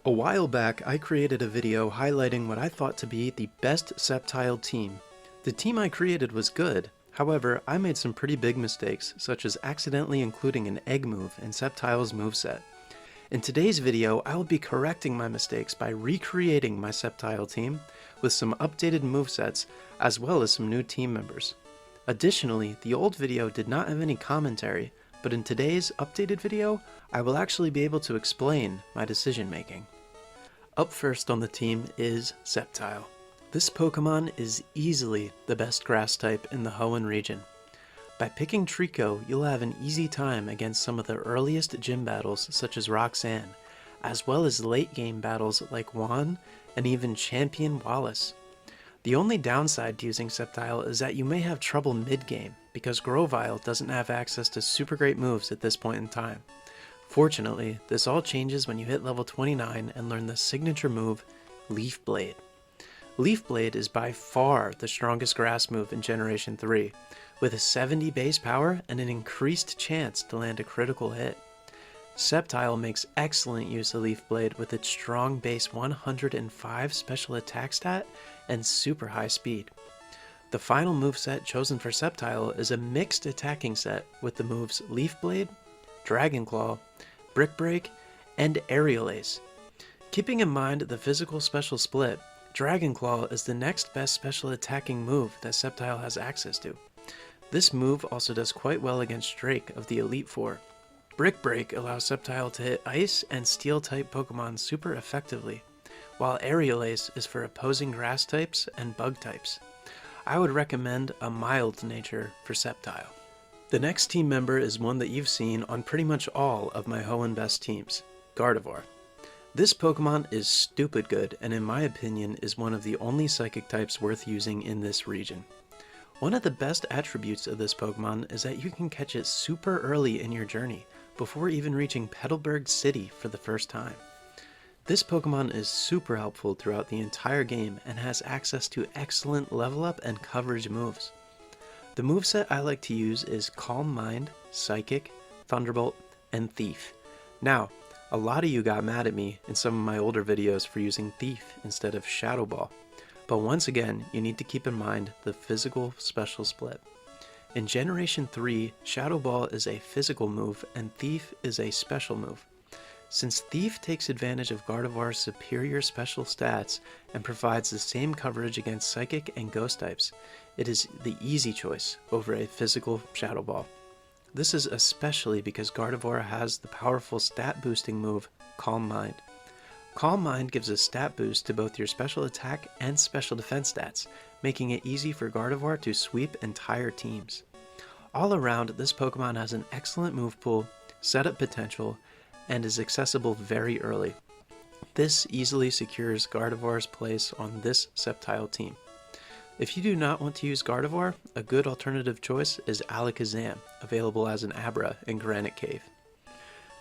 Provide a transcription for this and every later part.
A while back, I created a video highlighting what I thought to be the best Sceptile team. The team I created was good, however, I made some pretty big mistakes, such as accidentally including an egg move in Sceptile's moveset. In today's video, I will be correcting my mistakes by recreating my Sceptile team with some updated movesets, as well as some new team members. Additionally, the old video did not have any commentary, but in today's updated video, I will actually be able to explain my decision making. Up first on the team is Sceptile. This Pokemon is easily the best grass type in the Hoenn region. By picking Trico, you'll have an easy time against some of the earliest gym battles such as Roxanne, as well as late game battles like Juan and even Champion Wallace. The only downside to using Sceptile is that you may have trouble mid-game, because Grovyle doesn't have access to super great moves at this point in time. Fortunately, this all changes when you hit level 29 and learn the signature move, Leaf Blade. Leaf Blade is by far the strongest grass move in Generation 3, with a 70 base power and an increased chance to land a critical hit. Sceptile makes excellent use of Leaf Blade with its strong base 105 special attack stat and super high speed. The final moveset chosen for Sceptile is a mixed attacking set with the moves Leaf Blade, Dragon Claw, Brick Break, and Aerial Ace. Keeping in mind the physical special split, Dragon Claw is the next best special attacking move that Sceptile has access to. This move also does quite well against Drake of the Elite Four. Brick Break allows Sceptile to hit Ice and Steel type Pokemon super effectively, while Aerial Ace is for opposing grass types and bug types. I would recommend a mild nature for Sceptile. The next team member is one that you've seen on pretty much all of my Hoenn best teams, Gardevoir. This Pokemon is stupid good and in my opinion is one of the only psychic types worth using in this region. One of the best attributes of this Pokemon is that you can catch it super early in your journey, before even reaching Petalburg City for the first time. This Pokemon is super helpful throughout the entire game and has access to excellent level up and coverage moves. The moveset I like to use is Calm Mind, Psychic, Thunderbolt, and Thief. Now, a lot of you got mad at me in some of my older videos for using Thief instead of Shadow Ball, but once again, you need to keep in mind the physical special split. In Generation 3, Shadow Ball is a physical move and Thief is a special move. Since Thief takes advantage of Gardevoir's superior special stats and provides the same coverage against Psychic and Ghost types, it is the easy choice over a physical Shadow Ball. This is especially because Gardevoir has the powerful stat boosting move, Calm Mind. Calm Mind gives a stat boost to both your special attack and special defense stats, making it easy for Gardevoir to sweep entire teams. All around, this Pokemon has an excellent move pool, setup potential, and is accessible very early. This easily secures Gardevoir's place on this Sceptile team. If you do not want to use Gardevoir, a good alternative choice is Alakazam, available as an Abra in Granite Cave.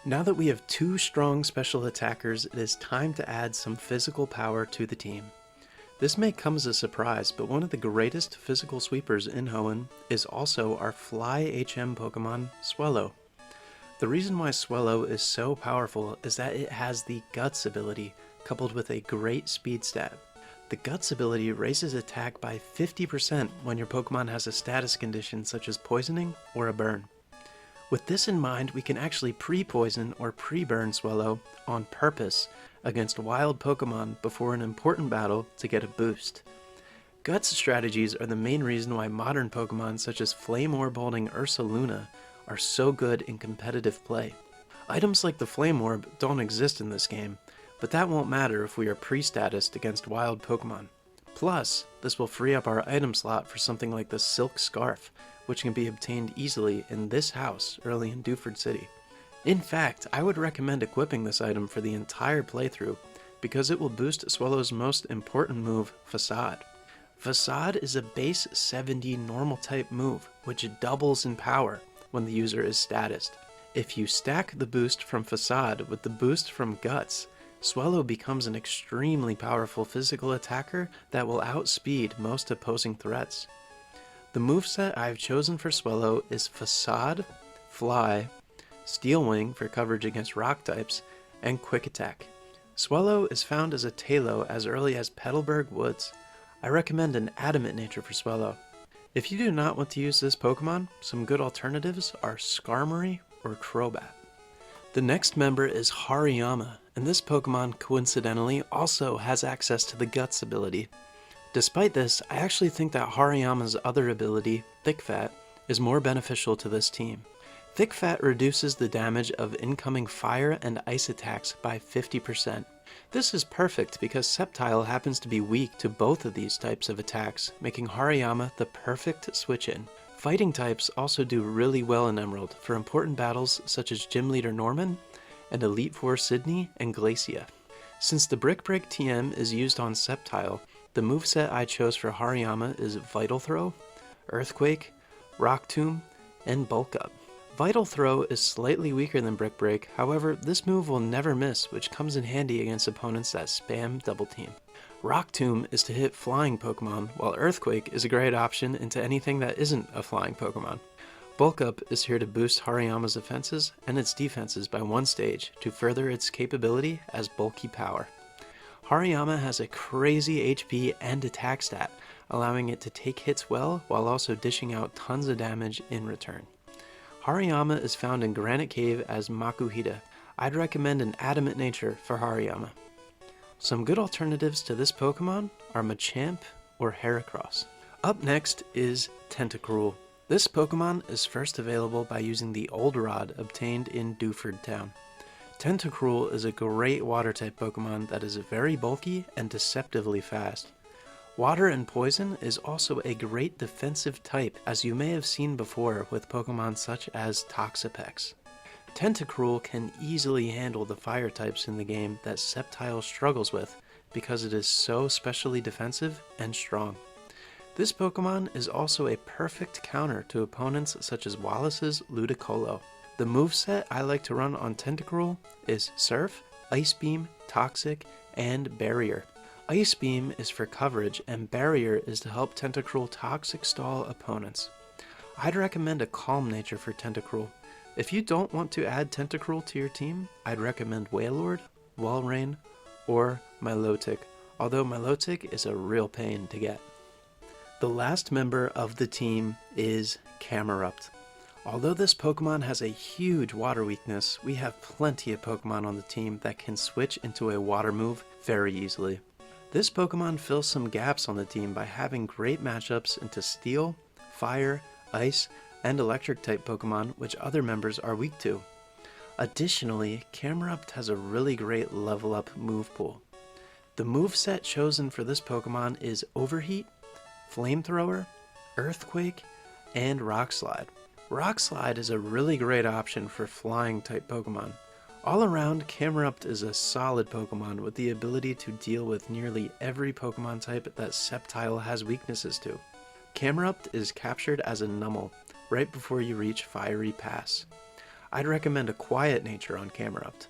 Now that we have two strong special attackers, it is time to add some physical power to the team. This may come as a surprise, but one of the greatest physical sweepers in Hoenn is also our Fly HM Pokemon, Swellow. The reason why Swellow is so powerful is that it has the Guts ability, coupled with a great speed stat. The Guts ability raises attack by 50% when your Pokemon has a status condition such as poisoning or a burn. With this in mind, we can actually pre-poison or pre-burn Swellow on purpose against wild Pokemon before an important battle to get a boost. Guts strategies are the main reason why modern Pokemon such as Flame Orb holding Ursaluna are so good in competitive play. Items like the Flame Orb don't exist in this game, but that won't matter if we are pre-statused against wild Pokemon. Plus, this will free up our item slot for something like the Silk Scarf, which can be obtained easily in this house early in Dewford City. In fact, I would recommend equipping this item for the entire playthrough, because it will boost Swellow's most important move, Facade. Facade is a base 70 normal type move, which doubles in power when the user is statused. If you stack the boost from Facade with the boost from Guts, Swellow becomes an extremely powerful physical attacker that will outspeed most opposing threats. The moveset I've chosen for Swellow is Facade, Fly, Steel Wing for coverage against rock types, and Quick Attack. Swellow is found as a Talo as early as Petalburg Woods. I recommend an Adamant nature for Swellow. If you do not want to use this Pokemon, some good alternatives are Skarmory or Crobat. The next member is Hariyama, and this Pokemon coincidentally also has access to the Guts ability. Despite this, I actually think that Hariyama's other ability, Thick Fat, is more beneficial to this team. Thick Fat reduces the damage of incoming fire and ice attacks by 50%. This is perfect because Sceptile happens to be weak to both of these types of attacks, making Hariyama the perfect switch-in. Fighting types also do really well in Emerald for important battles such as Gym Leader Norman and Elite Four Sydney and Glacia. Since the Brick Break TM is used on Sceptile, the moveset I chose for Hariyama is Vital Throw, Earthquake, Rock Tomb, and Bulk Up. Vital Throw is slightly weaker than Brick Break, however this move will never miss, which comes in handy against opponents that spam Double Team. Rock Tomb is to hit flying Pokemon, while Earthquake is a great option into anything that isn't a flying Pokemon. Bulk Up is here to boost Hariyama's offenses and its defenses by one stage to further its capability as bulky power. Hariyama has a crazy HP and attack stat, allowing it to take hits well while also dishing out tons of damage in return. Hariyama is found in Granite Cave as Makuhita. I'd recommend an Adamant nature for Hariyama. Some good alternatives to this Pokemon are Machamp or Heracross. Up next is Tentacruel. This Pokemon is first available by using the Old Rod obtained in Dewford Town. Tentacruel is a great Water-type Pokemon that is very bulky and deceptively fast. Water and Poison is also a great defensive type, as you may have seen before with Pokemon such as Toxapex. Tentacruel can easily handle the fire types in the game that Sceptile struggles with because it is so specially defensive and strong. This Pokemon is also a perfect counter to opponents such as Wallace's Ludicolo. The moveset I like to run on Tentacruel is Surf, Ice Beam, Toxic, and Barrier. Ice Beam is for coverage and Barrier is to help Tentacruel Toxic stall opponents. I'd recommend a Calm nature for Tentacruel. If you don't want to add Tentacruel to your team, I'd recommend Wailord, Walrein, or Milotic, although Milotic is a real pain to get. The last member of the team is Camerupt. Although this Pokemon has a huge water weakness, we have plenty of Pokemon on the team that can switch into a water move very easily. This Pokemon fills some gaps on the team by having great matchups into Steel, Fire, Ice, and Electric type Pokemon which other members are weak to. Additionally, Camerupt has a really great level up move pool. The moveset chosen for this Pokemon is Overheat, Flamethrower, Earthquake, and Rock Slide. Rock Slide is a really great option for flying type Pokemon. All around, Camerupt is a solid Pokemon with the ability to deal with nearly every Pokemon type that Sceptile has weaknesses to. Camerupt is captured as a Numel right before you reach Fiery Pass. I'd recommend a quiet nature on Camerupt.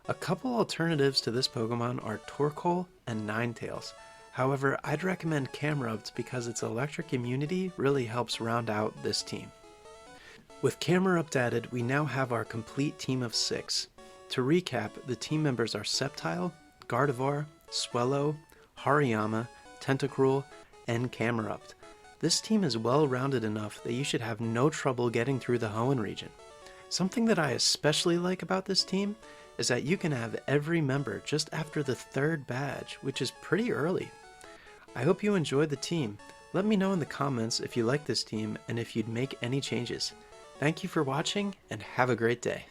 A couple alternatives to this Pokemon are Torkoal and Ninetales. However, I'd recommend Camerupt because its electric immunity really helps round out this team. With Camerupt added, we now have our complete team of 6. To recap, the team members are Sceptile, Gardevoir, Swellow, Hariyama, Tentacruel, and Camerupt. This team is well rounded enough that you should have no trouble getting through the Hoenn region. Something that I especially like about this team is that you can have every member just after the 3rd badge, which is pretty early. I hope you enjoyed the team. Let me know in the comments if you like this team and if you'd make any changes. Thank you for watching and have a great day.